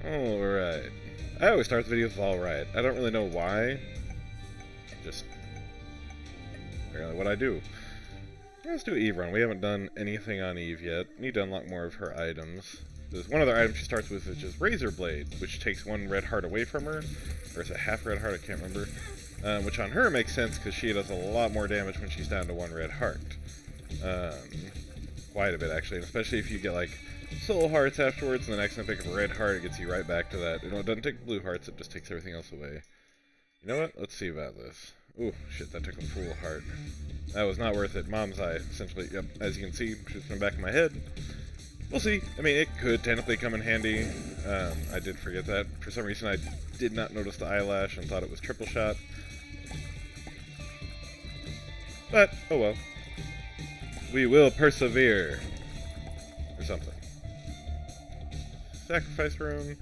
Alright. I always start the video with alright. I don't really know why. Just apparently what I do. Let's do Eve run. We haven't done anything on Eve yet. Need to unlock more of her items. There's one other item she starts with, which is Razor Blade, which takes one red heart away from her. Or is it half red heart? I can't remember. Which on her makes sense because she does a lot more damage when she's down to one red heart. Quite a bit actually, and especially if you get like soul hearts afterwards, and the next time you pick up a red heart, it gets you right back to that. You know, it doesn't take blue hearts, it just takes everything else away. You know what? Let's see about this. Ooh, shit, that took a full heart. That was not worth it. Mom's eye, essentially. Yep, as you can see, shoots in the back of my head. We'll see. I mean, it could technically come in handy. I did forget that. For some reason, I did not notice the eyelash and thought it was triple shot. But, oh well. We will persevere. Or something. Sacrifice room.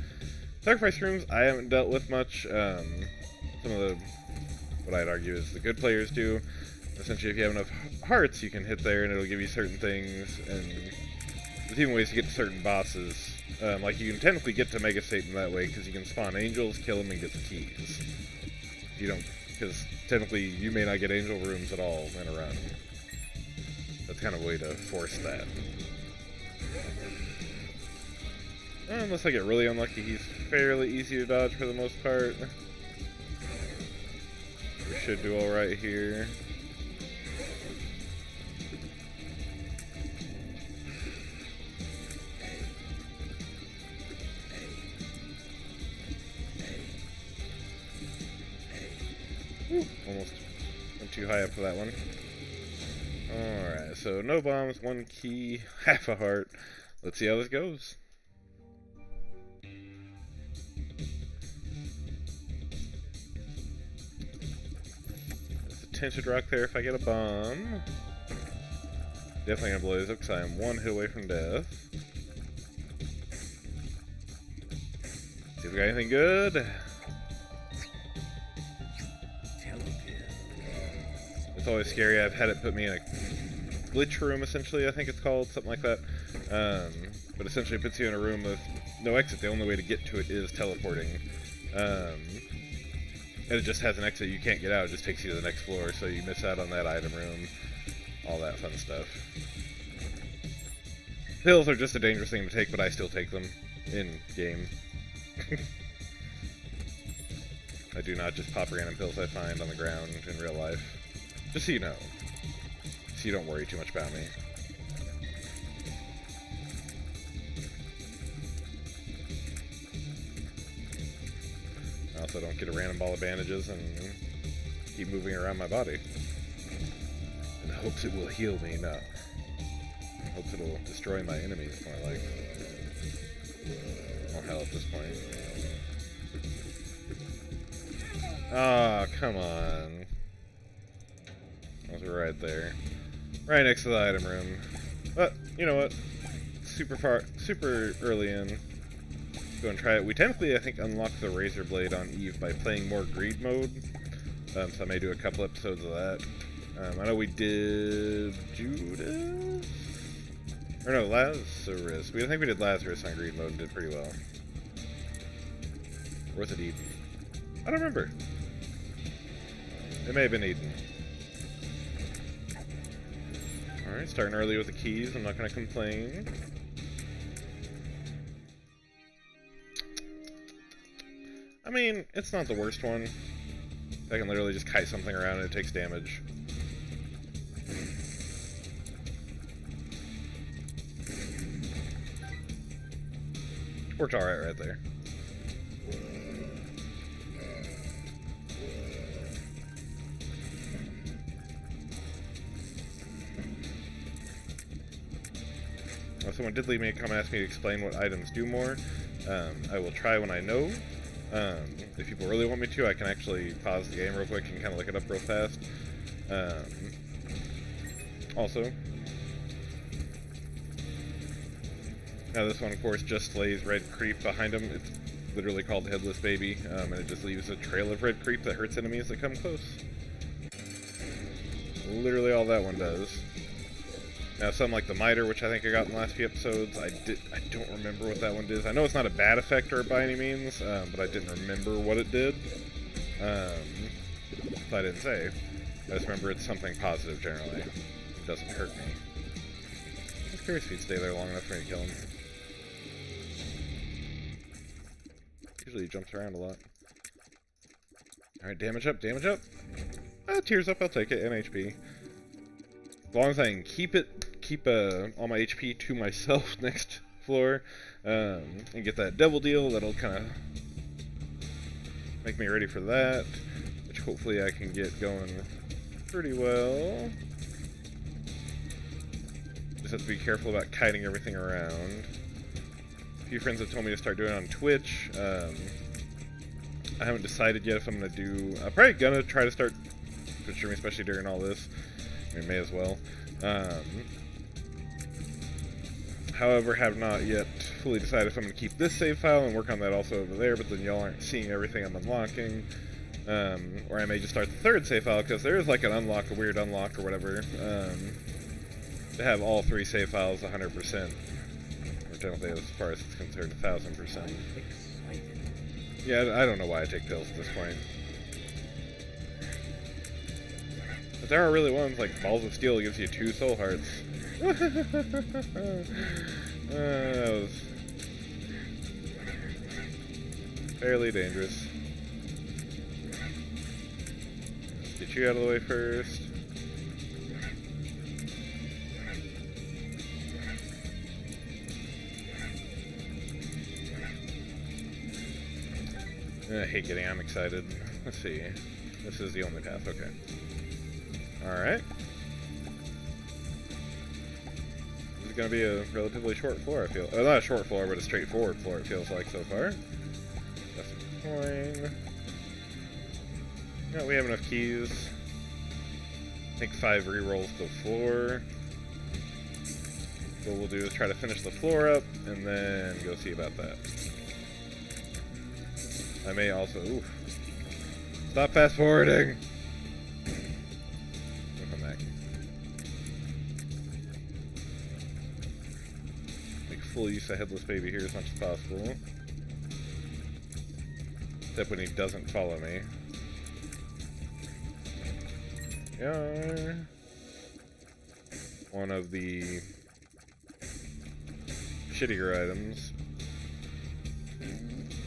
Sacrifice rooms I haven't dealt with much. Some of the, what I'd argue is the good players do. Essentially, if you have enough hearts, you can hit there and it'll give you certain things. And there's even ways to get to certain bosses. Like you can technically get to Mega Satan that way because you can spawn angels, kill them, and get the keys. You don't, because technically you may not get angel rooms at all in a run. That's kind of a way to force that. Unless I get really unlucky, he's fairly easy to dodge for the most part. We should do alright here. Ooh, almost went too high up for that one. Alright, so no bombs, one key, half a heart. Let's see how this goes. There's a tinted rock there if I get a bomb. Definitely gonna blow these up because I am one hit away from death. See if we got anything good. It's always scary. I've had it put me in a glitch room, essentially, I think it's called, something like that. But essentially it puts you in a room with no exit. The only way to get to it is teleporting. And it just has an exit. You can't get out. It just takes you to the next floor, so you miss out on that item room. All that fun stuff. Pills are just a dangerous thing to take, but I still take them in game. I do not just pop random pills I find on the ground in real life. Just so you know. So you don't worry too much about me. I also don't get a random ball of bandages and keep moving around my body. In hopes it will heal me, no. In hopes it'll destroy my enemies, more like. Or hell at this point. Ah, oh, come on. I was right there. Right next to the item room. But, you know what? Super early in. Go and try it. We technically, I think, unlock the Razor Blade on Eve by playing more Greed mode. So I may do a couple episodes of that. I know we did Judas? Or no, Lazarus. I think we did Lazarus on Greed mode and did pretty well. Or was it Eden? I don't remember. It may have been Eden. Alright, starting early with the keys. I'm not going to complain. I mean, it's not the worst one. I can literally just kite something around and it takes damage. Worked alright right there. Someone did leave me a comment asking me to explain what items do more. I will try when I know. If people really want me to, I can actually pause the game real quick and kind of look it up real fast. Also, now this one, of course, just lays red creep behind him. It's literally called Headless Baby, and it just leaves a trail of red creep that hurts enemies that come close. Literally all that one does. Now, something like the miter, which I think I got in the last few episodes, I don't remember what that one does. I know it's not a bad effect or by any means, but I didn't remember what it did. So I didn't say. I just remember it's something positive generally. It doesn't hurt me. I'm just curious if he'd stay there long enough for me to kill him. Usually he jumps around a lot. Alright, damage up, damage up. Tears up, I'll take it, and HP. As long as I can keep all my HP to myself next floor, and get that devil deal, that'll kind of make me ready for that, which hopefully I can get going pretty well. Just have to be careful about kiting everything around. A few friends have told me to start doing it on Twitch. I haven't decided yet if I'm going to do... I'm probably going to try to start Twitch streaming, especially during all this. I mean, may as well. However, have not yet fully decided if I'm going to keep this save file and work on that also over there, but then y'all aren't seeing everything I'm unlocking. Or I may just start the third save file, because there is like an unlock, a weird unlock or whatever, to have all 3 save files 100%. Or technically, as far as it's concerned, 1000%. Yeah, I don't know why I take pills at this point. But there are really ones, like Balls of Steel gives you 2 soul hearts. That was fairly dangerous. Let's get you out of the way first. I hate getting, I'm excited. Let's see. This is the only path, okay. Alright. This is going to be a relatively short floor, I feel. Not a short floor, but a straightforward floor, it feels like so far. That's a coin. Yeah, we have enough keys. I think 5 re-rolls the floor. What we'll do is try to finish the floor up, and then go see about that. I may also... Oof. Stop fast forwarding! I'll come back. Make full use of Headless Baby here as much as possible. Except when he doesn't follow me. Yeah. One of the shittier items.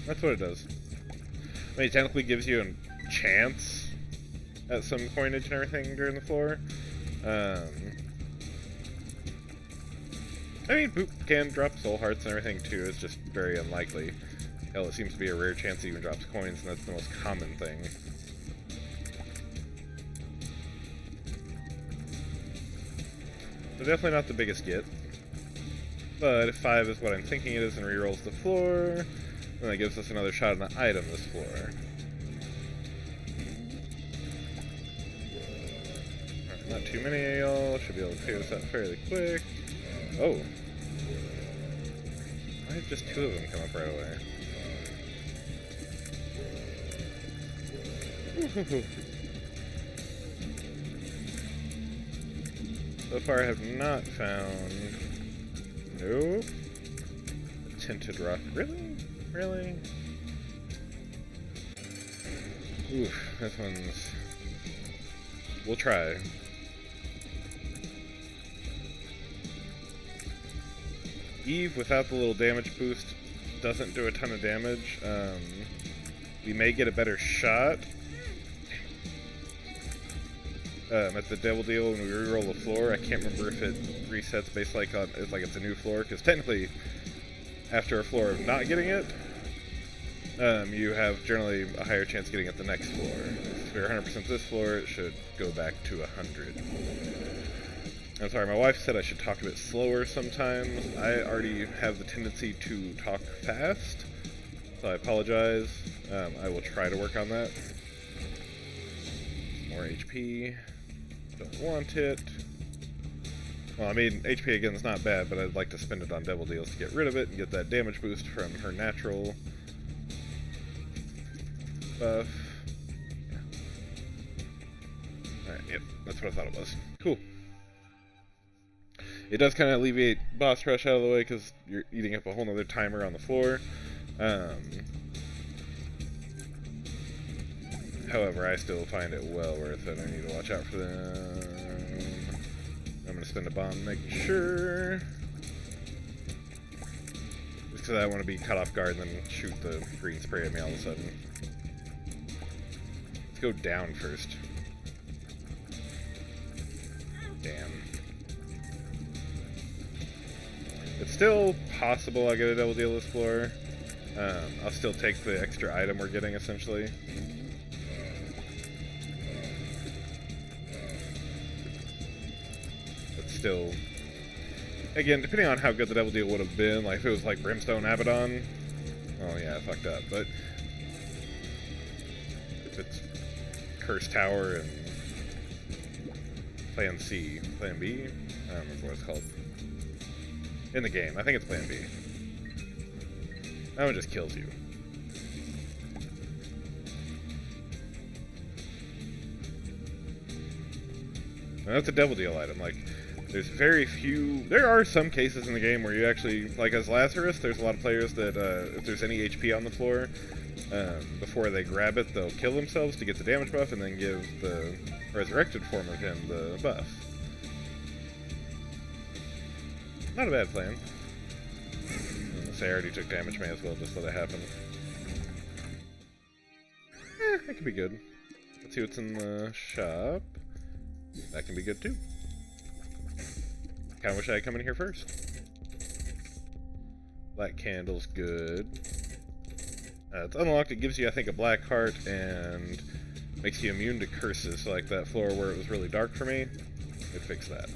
That's what it does. I mean, it technically gives you a chance at some coinage and everything during the floor. I mean, Boop can drop soul hearts and everything too, it's just very unlikely. Hell, it seems to be a rare chance it even drops coins, and that's the most common thing. So definitely not the biggest get. But if 5 is what I'm thinking it is and rerolls the floor, then that gives us another shot on the item this floor. Alright, not too many of y'all. Should be able to clear this out fairly quick. Oh. Why did just 2 of them come up right away? So far I have not found... Nope. Tinted rock. Really? Really? Oof, this one's... We'll try. Eve, without the little damage boost, doesn't do a ton of damage. We may get a better shot at the devil deal when we reroll the floor. I can't remember if it resets based like on it's a new floor, because technically after a floor of not getting it, you have generally a higher chance of getting it the next floor. If you're 100% this floor, it should go back to 100. I'm sorry, my wife said I should talk a bit slower sometimes. I already have the tendency to talk fast, so I apologize. I will try to work on that. More HP. Don't want it. Well, I mean, HP again is not bad, but I'd like to spend it on devil deals to get rid of it and get that damage boost from her natural buff. Yeah. Alright, yep, that's what I thought it was. Cool. It does kind of alleviate boss rush out of the way because you're eating up a whole nother timer on the floor. However, I still find it well worth it. I need to watch out for them. I'm going to spend a bomb, make sure. Just because I want to be caught off guard and then shoot the green spray at me all of a sudden. Let's go down first. Damn. It's still possible I get a double deal this floor. I'll still take the extra item we're getting, essentially. But still, again, depending on how good the double deal would have been, like if it was like Brimstone Abaddon, oh yeah, I fucked up. But if it's Cursed Tower and Plan C, Plan B, I don't remember what it's called in the game. I think it's Plan B. That one just kills you. And that's a double deal item. Like, there's very few. There are some cases in the game where you actually, like as Lazarus, there's a lot of players that if there's any HP on the floor, before they grab it, they'll kill themselves to get the damage buff and then give the resurrected form of him the buff. Not a bad plan. I already took damage, may as well just let it happen. That could be good. Let's see what's in the shop. That can be good too. Kinda wish I had come in here first. Black candle's good. It's unlocked. It gives you, I think, a black heart and makes you immune to curses. So like that floor where it was really dark for me, it fixed that.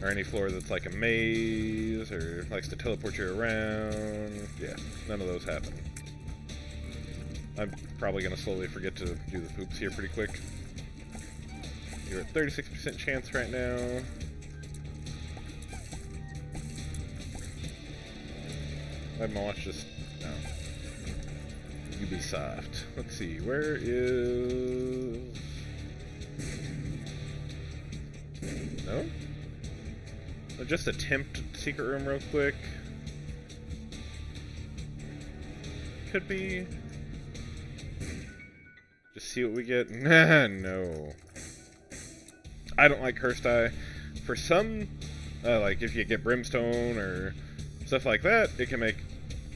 Or any floor that's like a maze, or likes to teleport you around. Yeah, none of those happen. I'm probably going to slowly forget to do the poops here pretty quick. You're at 36% chance right now. Why did my watch just... no. Ubisoft. Let's see, where is... no? I'll just attempt secret room real quick. Could be. Just see what we get. Nah, no. I don't like Cursed Eye. For some, like if you get Brimstone or stuff like that, it can make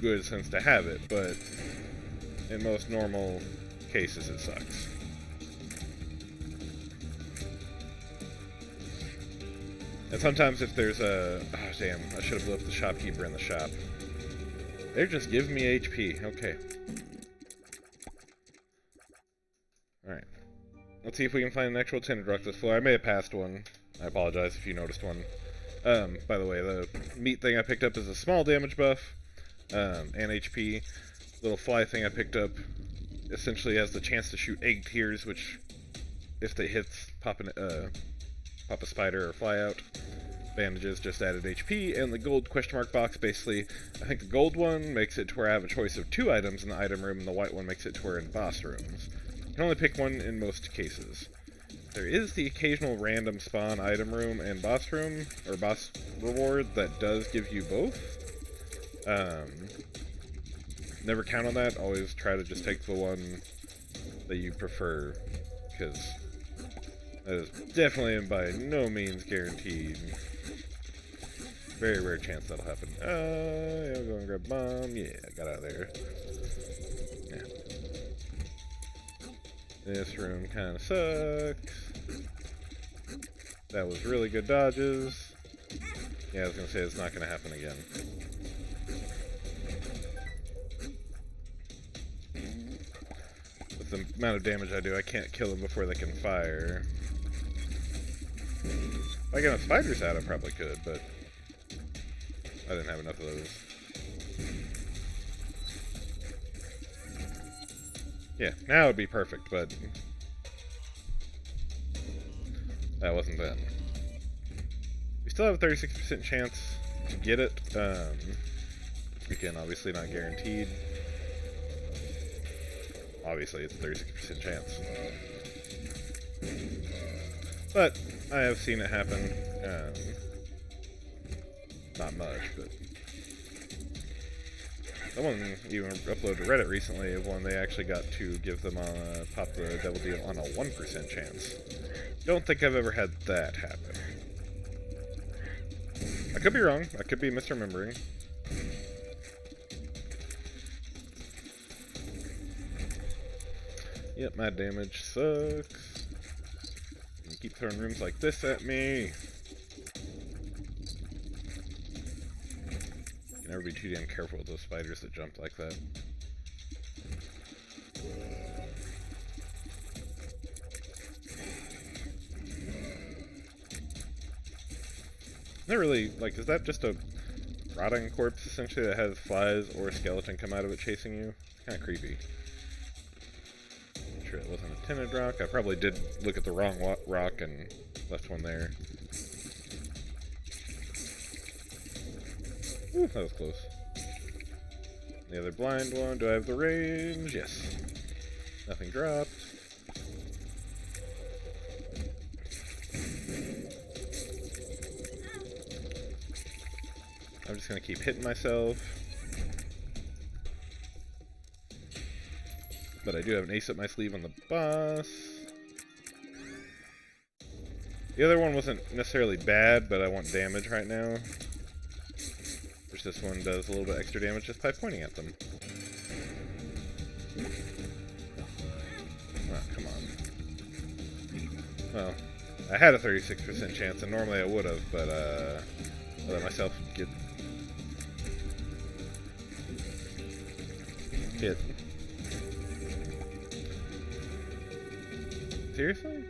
good sense to have it, but in most normal cases it sucks. And sometimes if there's a... oh, damn. I should have blew up the shopkeeper in the shop. They're just giving me HP. Okay. Alright. Let's see if we can find an actual Tinted this floor. I may have passed one. I apologize if you noticed one. By the way, the meat thing I picked up is a small damage buff. And HP. Little fly thing I picked up essentially has the chance to shoot egg tears, which, if they hit, pop a spider or fly out. Bandages just added HP, and the gold question mark box, basically, I think the gold one makes it to where I have a choice of 2 items in the item room, and the white one makes it to where in boss rooms. You can only pick one in most cases. There is the occasional random spawn item room and boss room, or boss reward, that does give you both. Never count on that, always try to just take the one that you prefer, because that is definitely and by no means guaranteed. Very rare chance that'll happen. Yeah, I'll go and grab bomb. Yeah, got out of there. Yeah. This room kind of sucks. That was really good dodges. Yeah, I was going to say it's not going to happen again. With the amount of damage I do, I can't kill them before they can fire. If I get enough spiders out, I probably could, but I didn't have enough of those. Yeah, now it'd be perfect, but that wasn't then. We still have a 36% chance to get it. Again, obviously not guaranteed. Obviously, it's a 36% chance. But I have seen it happen. Not much, but someone even uploaded to Reddit recently of one they actually got to give them pop the double deal on a 1% chance. Don't think I've ever had that happen. I could be wrong. I could be misremembering. Yep, my damage sucks. You keep throwing rooms like this at me. You can never be too damn careful with those spiders that jump like that. Not really, like, is that just a rotting corpse, essentially, that has flies or a skeleton come out of it chasing you? It's kind of creepy. I'm sure it wasn't a tinted rock. I probably did look at the wrong rock and left one there. Ooh, that was close. The other blind one, do I have the range? Yes. Nothing dropped. I'm just gonna keep hitting myself. But I do have an ace up my sleeve on the boss. The other one wasn't necessarily bad, but I want damage right now. Which this one does a little bit extra damage just by pointing at them. Oh, come on. Well, I had a 36% chance, and normally I would have, but I let myself get hit. Seriously?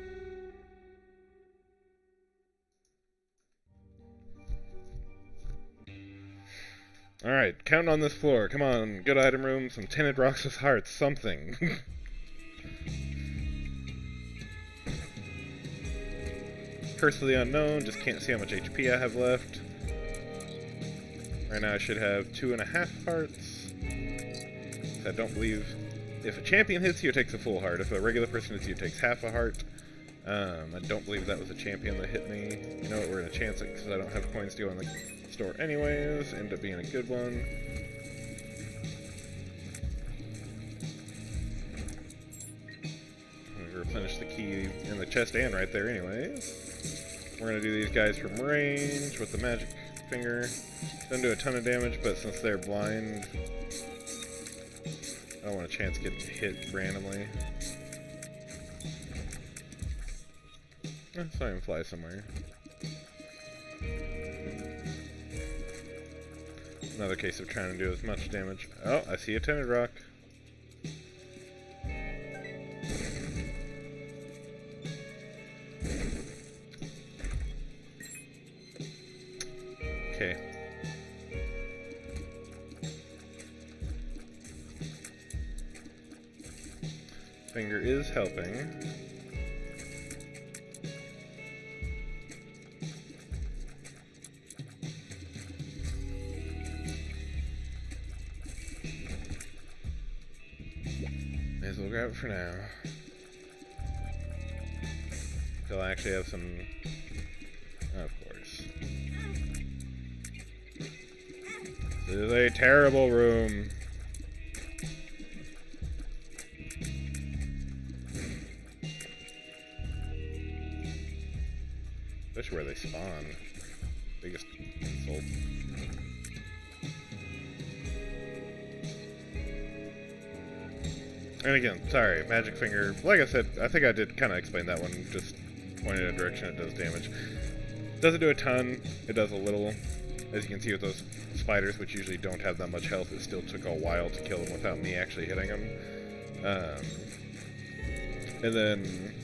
Alright, counting on this floor. Come on, good item room, some tinted rocks with hearts, something. Curse of the Unknown, just can't see how much HP I have left. Right now I should have 2.5 hearts. I don't believe if a champion hits you, it takes a full heart. If a regular person hits you, it takes half a heart. I don't believe that was a champion that hit me. You know what, we're gonna chance it because I don't have coins to go in the store anyways. End up being a good one. I'm gonna replenish the key in the chest and right there anyways. We're gonna do these guys from range with the magic finger. Doesn't do a ton of damage, but since they're blind, I don't want a chance getting hit randomly. I saw him fly somewhere. Another case of trying to do as much damage. Oh, I see a tinted rock. Okay. Finger is helping. May as well grab it for now. Until I actually have some... Of course. This is a terrible room. Especially where they spawn. Biggest insult. And again, sorry, magic finger. Like I said, I think I did kind of explain that one. Just pointed in a direction, it does damage. Doesn't do a ton. It does a little. As you can see with those spiders, which usually don't have that much health, it still took a while to kill them without me actually hitting them. And then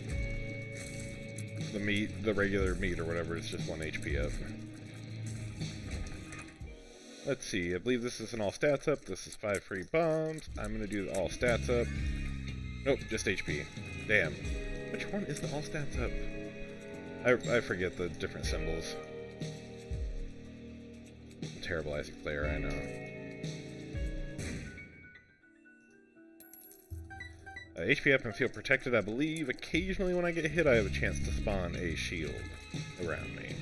the meat, the regular meat or whatever, is just 1 HP up. Let's see, I believe this is an all stats up. This is 5 free bombs. I'm gonna do the all stats up. Nope, just HP. Damn. Which one is the all stats up? I forget the different symbols. I'm a terrible Isaac player, I know. HP up and feel protected. I believe occasionally when I get hit, I have a chance to spawn a shield around me.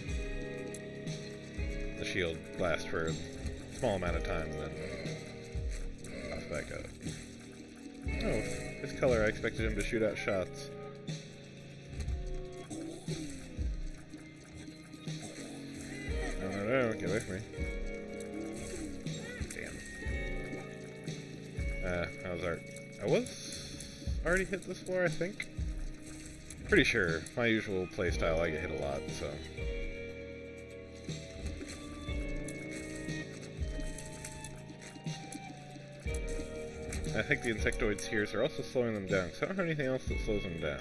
The shield lasts for a small amount of time, then pops back up. Oh, his color, I expected him to shoot out shots. No, get away from me. Damn. I was already hit this floor, I think. Pretty sure. My usual playstyle, I get hit a lot, so. I think the insectoids here are also slowing them down, because I don't have anything else that slows them down.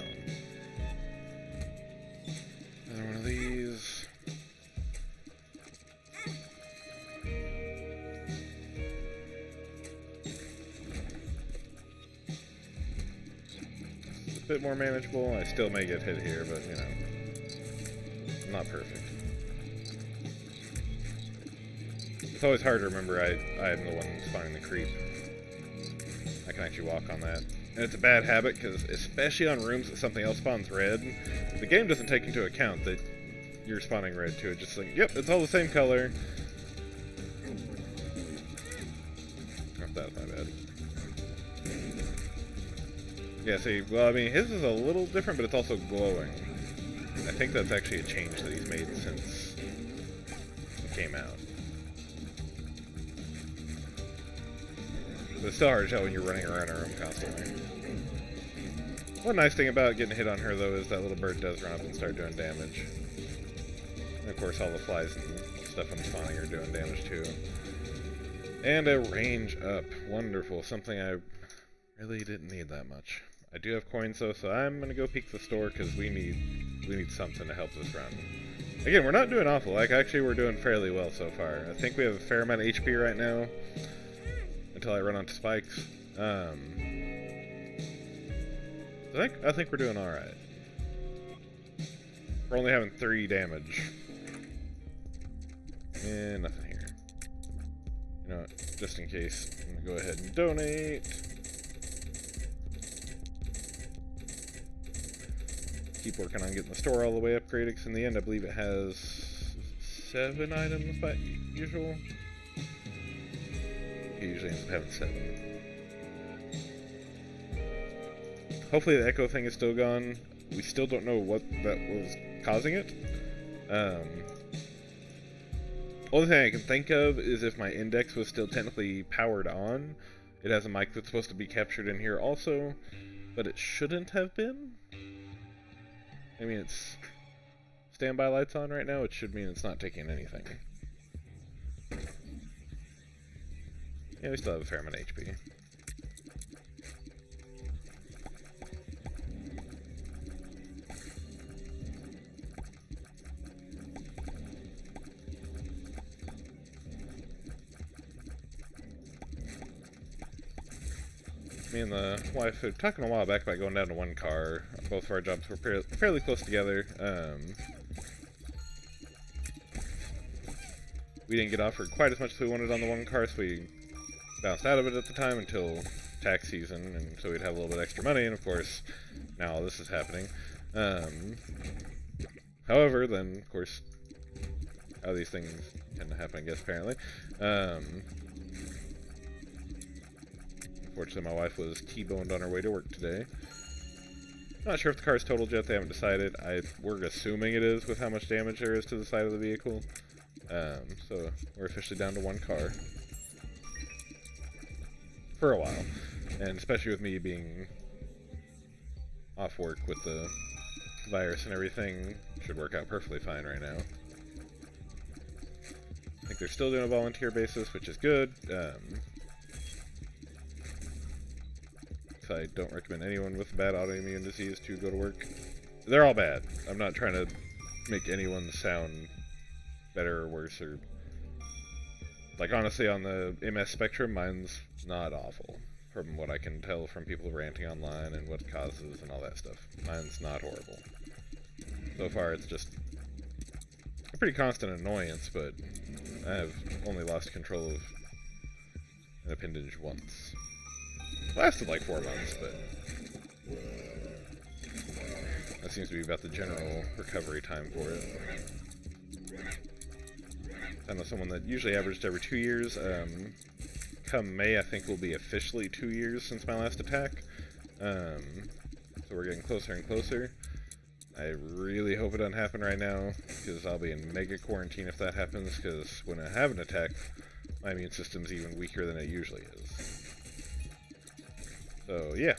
Another one of these. A bit more manageable. I still may get hit here, but you know, not perfect. It's always hard to remember I am the one spawning the creep. I can actually walk on that. And it's a bad habit, because especially on rooms that something else spawns red, the game doesn't take into account that you're spawning red too. It's just like, yep, it's all the same color. Oh, that's my bad. Yeah, see, well, I mean, his is a little different, but it's also glowing. I think that's actually a change that he's made since it came out. But it's still hard to tell when you're running around a room constantly. One nice thing about getting hit on her, though, is that little bird does run up and start doing damage. And of course, all the flies and stuff I'm spawning are doing damage, too. And a range up. Wonderful. Something I really didn't need that much. I do have coins, though, so I'm going to go peek the store, because we need something to help this run. Again, we're not doing awful. Like, actually, we're doing fairly well so far. I think we have a fair amount of HP right now. Until I run onto spikes. I think we're doing alright. We're only having 3 damage. And nothing here. You know what? Just in case, I'm gonna go ahead and donate. Keep working on getting the store all the way upgraded, because in the end I believe it has 7 items by usual. He usually ends up having 7. Hopefully the echo thing is still gone. We still don't know what that was causing it. Only thing I can think of is if my index was still technically powered on. It has a mic that's supposed to be captured in here also, but it shouldn't have been. I mean, it's standby lights on right now. It should mean it's not taking anything. Yeah, we still have a fair amount of HP. Me and the wife were talking a while back about going down to 1 car. Both of our jobs were fairly close together. We didn't get offered quite as much as we wanted on the 1 car, so we bounced out of it at the time until tax season, and so we'd have a little bit extra money, and of course, now all this is happening. However, then, of course, how these things tend to happen, I guess, apparently. Unfortunately, my wife was T-boned on her way to work today. Not sure if the car's totaled yet, they haven't decided. We're assuming it is with how much damage there is to the side of the vehicle. So, we're officially down to 1 car. For a while. And especially with me being off work with the virus and everything, should work out perfectly fine right now. I think they're still doing a volunteer basis, which is good. I don't recommend anyone with bad autoimmune disease to go to work. They're all bad. I'm not trying to make anyone sound better or worse, or like, honestly, on the MS spectrum, mine's not awful from what I can tell from people ranting online and what it causes and all that stuff. Mine's not horrible. So far, it's just a pretty constant annoyance, but I have only lost control of an appendage once. Lasted like 4 months, but That seems to be about the general recovery time for it. I know someone that usually averaged every 2 years. Come May, I think will be officially 2 years since my last attack. So we're getting closer and closer. I really hope it doesn't happen right now, because I'll be in mega quarantine if that happens, because when I have an attack, my immune system's even weaker than it usually is. So yeah,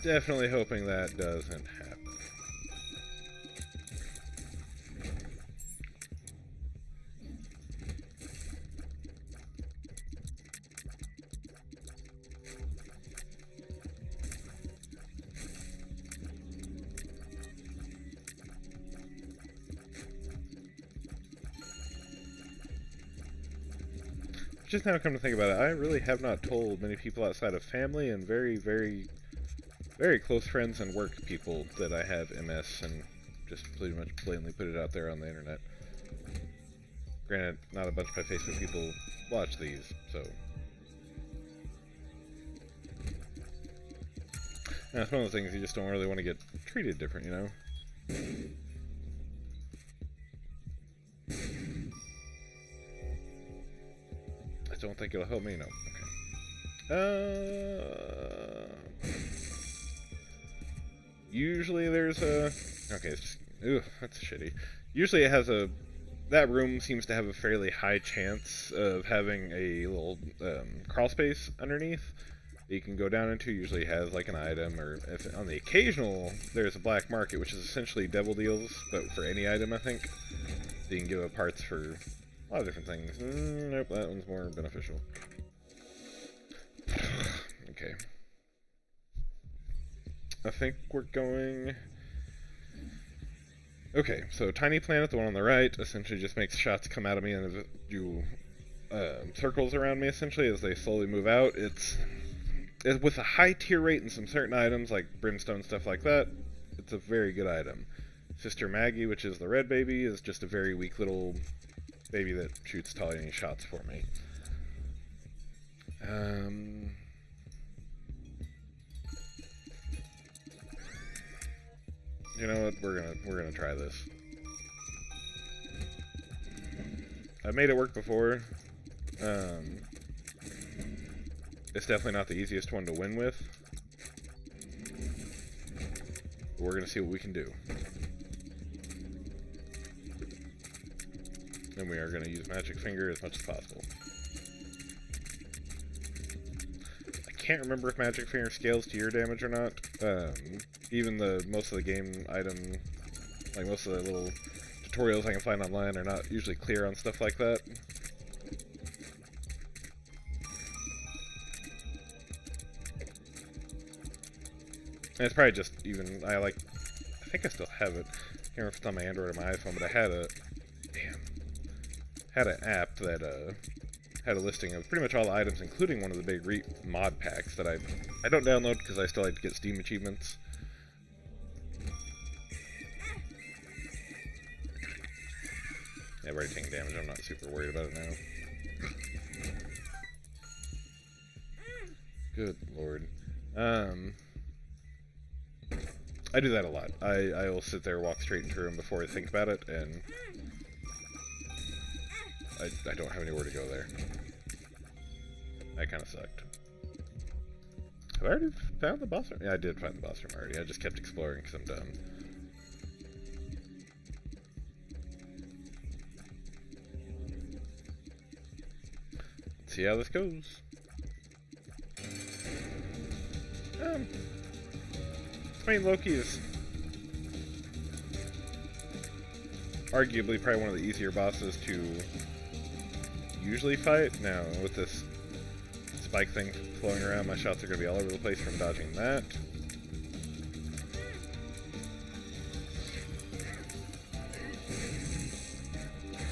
definitely hoping that doesn't happen. Just now come to think about it, I really have not told many people outside of family and very, very, very close friends and work people that I have MS, and just pretty much blatantly put it out there on the internet. Granted, not a bunch of my Facebook people watch these, so... And it's one of those things you just don't really want to get treated different, you know? I don't think it'll help me, no. Okay. Usually there's a... Okay, it's just... Ooh, that's shitty. Usually it has a... That room seems to have a fairly high chance of having a little crawl space underneath that you can go down into. Usually has like an item, or if on the occasional there's a black market, which is essentially devil deals, but for any item, I think. So you can give up parts for a lot of different things. Nope, that one's more beneficial. Okay. I think we're going... Okay, so Tiny Planet, the one on the right, essentially just makes shots come out of me and do circles around me, essentially, as they slowly move out. It's with a high tier rate in some certain items, like Brimstone, stuff like that, it's a very good item. Sister Maggie, which is the red baby, is just a very weak little baby that shoots tiny shots for me. You know what? We're gonna try this. I've made it work before. It's definitely not the easiest one to win with. But we're gonna see what we can do. And we are gonna use Magic Finger as much as possible. I can't remember if Magic Finger scales to your damage or not. Even most of the game item, like most of the little tutorials I can find online, are not usually clear on stuff like that. And it's probably just even, I think I still have it. I can't remember if it's on my Android or my iPhone, but I had an app that had a listing of pretty much all the items, including one of the big mod packs that I don't download because I still like to get Steam achievements. Yeah, I've already taken damage. I'm not super worried about it now. Good lord. I do that a lot. I will sit there, walk straight into a room before I think about it, and I don't have anywhere to go there. That kind of sucked. Have I already found the boss room? Yeah, I did find the boss room already. I just kept exploring because I'm dumb. Let's see how this goes. I mean, Loki is arguably probably one of the easier bosses to usually fight. Now, with this spike thing flowing around, my shots are going to be all over the place from dodging that.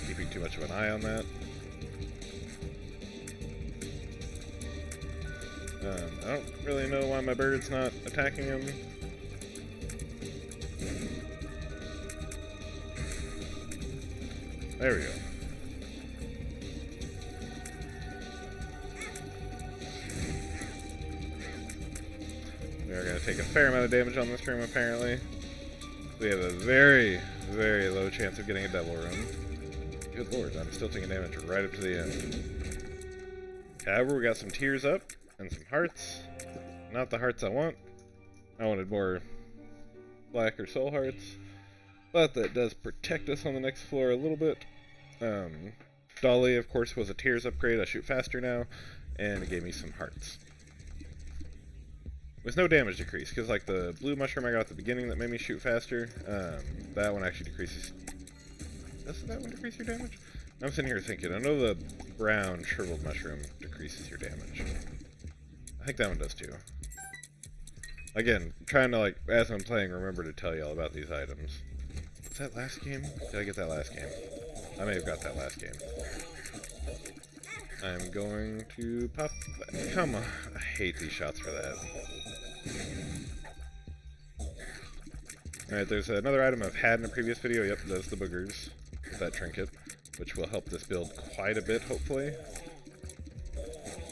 Keeping too much of an eye on that. I don't really know why my bird's not attacking him. There we go. We are going to take a fair amount of damage on this room, apparently. We have a very, very low chance of getting a double room. Good lord, I'm still taking damage right up to the end. However, we got some tears up and some hearts. Not the hearts I want. I wanted more black or soul hearts. But that does protect us on the next floor a little bit. Dolly, of course, was a tears upgrade. I shoot faster now. And it gave me some hearts. There's no damage decrease, because like the blue mushroom I got at the beginning that made me shoot faster, that one actually decreases. Doesn't that one decrease your damage? I'm sitting here thinking, I know the brown shriveled mushroom decreases your damage. I think that one does too. Again, trying to, like, as I'm playing, remember to tell y'all about these items. Was that last game? Did I get that last game? I may have got that last game. I'm going to pop that. Come on. I hate these shots for that. Alright, there's another item I've had in a previous video. Yep, those the boogers with that trinket, which will help this build quite a bit, hopefully.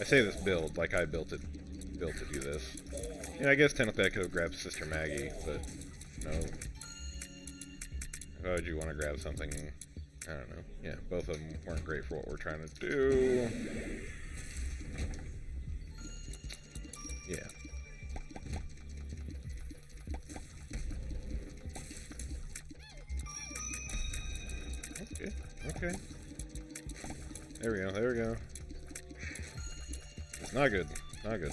I say this build like I built to do this. Yeah, I guess technically I could have grabbed Sister Maggie, but no. Why would you want to grab something? I don't know. Yeah, both of them weren't great for what we're trying to do. Yeah. Okay, okay. There we go, there we go. It's not good, not good.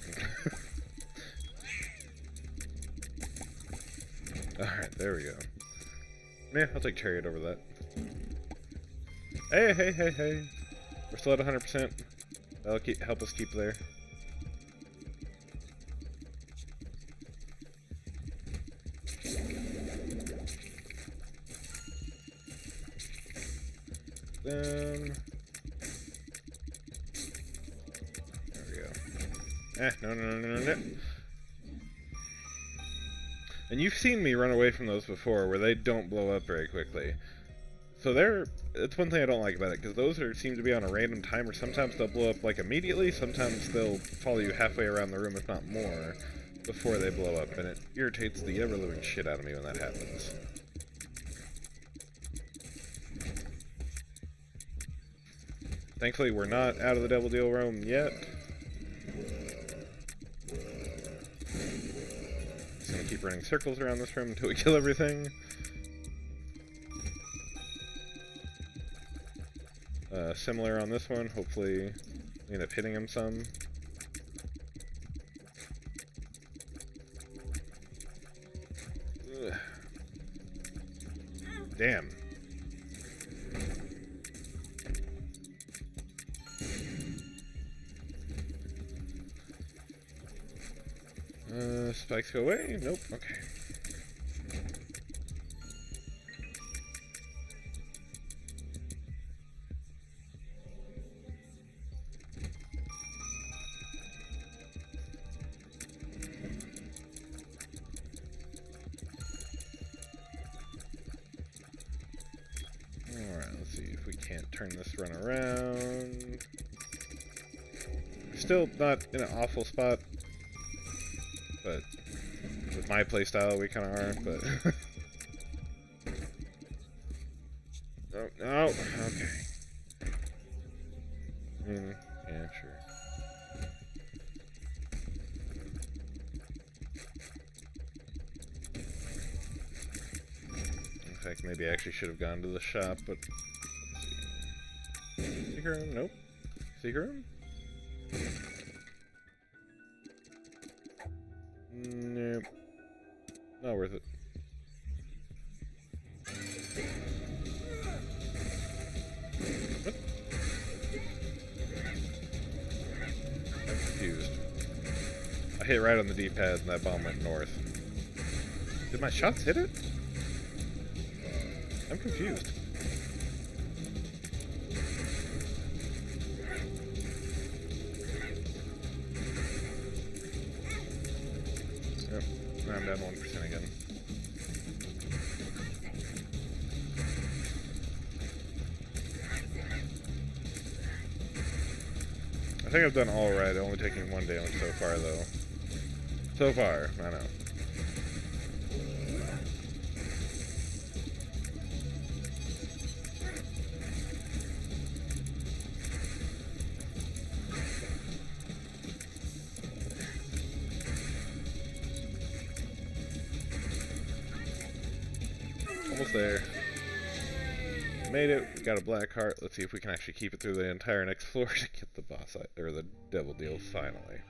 Alright, there we go. Yeah, I'll take Chariot over that. Hey, hey, hey, hey. We're still at 100%. That'll help us keep there. Then... there we go. No. And you've seen me run away from those before, where they don't blow up very quickly. So it's one thing I don't like about it, because those seem to be on a random timer. Sometimes they'll blow up like immediately, sometimes they'll follow you halfway around the room, if not more, before they blow up, and it irritates the ever-living shit out of me when that happens. Thankfully, we're not out of the Devil Deal room yet. Just gonna keep running circles around this room until we kill everything. Similar on this one, hopefully we end up hitting him some. Ugh. Damn. Spikes go away? Nope, okay. Turn this run around. Still not in an awful spot, but with my playstyle we kind of are, but... oh, no, okay. Yeah, sure. In fact, maybe I actually should have gone to the shop, but... secret room? Nope. Secret room? Nope. Not worth it. What? I'm confused. I hit right on the D-pad and that bomb went north. Did my shots hit it? I'm confused. I'm down 1% again. I think I've done all right, only taking 1 damage so far though. So far, I know. Almost there. Made it. We got a black heart. Let's see if we can actually keep it through the entire next floor to get the boss or the devil deal finally.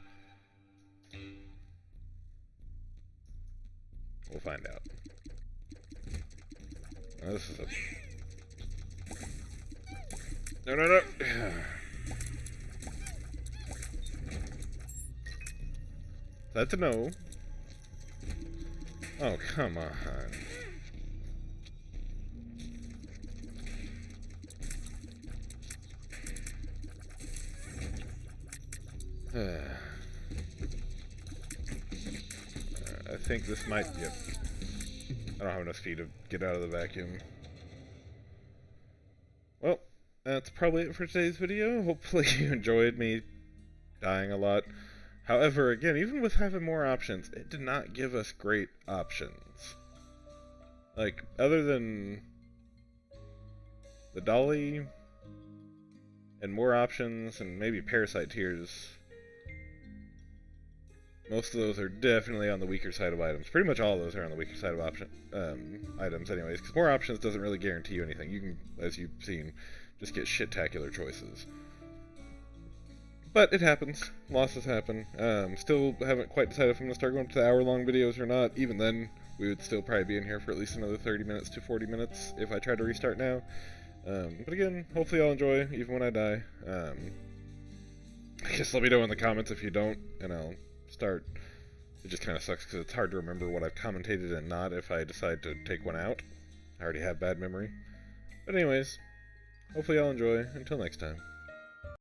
We'll find out. Now, this is a... No, no, no! That's a no. Oh, come on. I think this might... Yep. I don't have enough speed to get out of the vacuum. Well, that's probably it for today's video. Hopefully you enjoyed me dying a lot. However, again, even with having more options, it did not give us great options. Like, other than the dolly and more options and maybe parasite tears, most of those are definitely on the weaker side of items. Pretty much all of those are on the weaker side of items anyways, because more options doesn't really guarantee you anything. You can, as you've seen, just get shit-tacular choices. But it happens. Losses happen. Still haven't quite decided if I'm going to start going to the hour-long videos or not. Even then, we would still probably be in here for at least another 30 minutes to 40 minutes if I try to restart now. But again, hopefully y'all enjoy, even when I die. I guess let me know in the comments if you don't, and I'll start. It just kind of sucks because it's hard to remember what I've commentated and not if I decide to take one out. I already have bad memory. But anyways, hopefully y'all enjoy. Until next time.